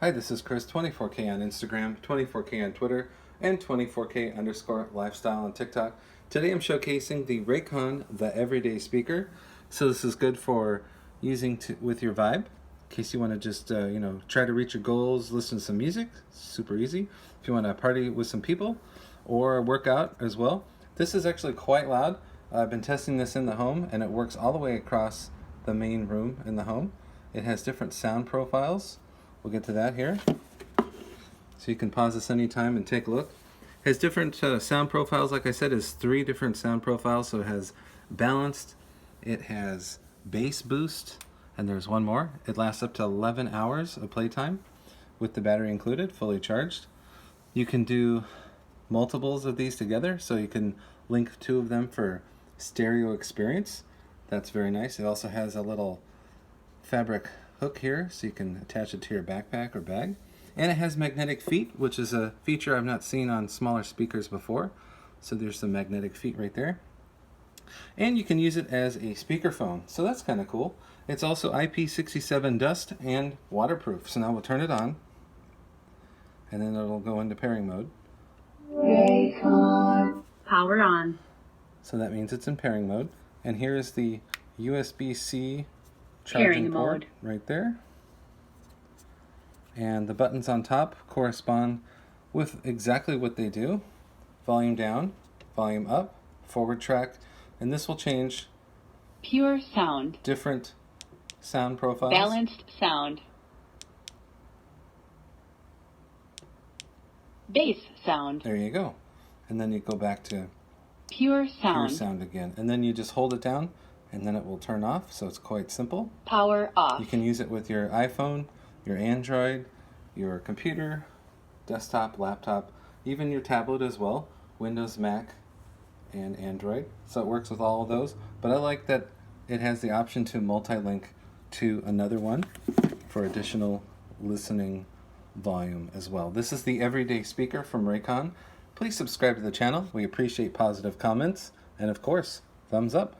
Hi, this is Chris, 24K on Instagram, 24K on Twitter, and 24K_lifestyle on TikTok. Today I'm showcasing the Raycon, the everyday speaker. So this is good for using with your vibe, in case you want to just, try to reach your goals, listen to some music, super easy. If you want to party with some people or work out as well. This is actually quite loud. I've been testing this in the home and it works all the way across the main room in the home. It has different sound profiles. We'll get to that here. So you can pause this anytime and take a look. It has different sound profiles. Like I said, it's 3 different sound profiles. So it has balanced, it has bass boost, and there's one more. It lasts up to 11 hours of playtime with the battery included, fully charged. You can do multiples of these together, so you can link 2 of them for stereo experience. That's very nice. It also has a little fabric hook here, so you can attach it to your backpack or bag. And it has magnetic feet, which is a feature I've not seen on smaller speakers before. So there's some magnetic feet right there. And you can use it as a speakerphone, so that's kind of cool. It's also IP67 dust and waterproof. So now we'll turn it on, and then it'll go into pairing mode. Raycon. Power on. So that means it's in pairing mode. And here is the USB-C Pairing charging port mode right there. And the buttons on top correspond with exactly what they do. Volume down, volume up, forward track, and this will change pure sound, different sound profiles. balanced sound, bass sound. There you go. And then you go back to pure sound again. And then you just hold it down and then it will turn off, so it's quite simple. Power off. You can use it with your iPhone, your Android, your computer, desktop, laptop, even your tablet as well, Windows, Mac, and Android. So it works with all of those. But I like that it has the option to multi-link to another one for additional listening volume as well. This is the everyday speaker from Raycon. Please subscribe to the channel. We appreciate positive comments. And of course, thumbs up.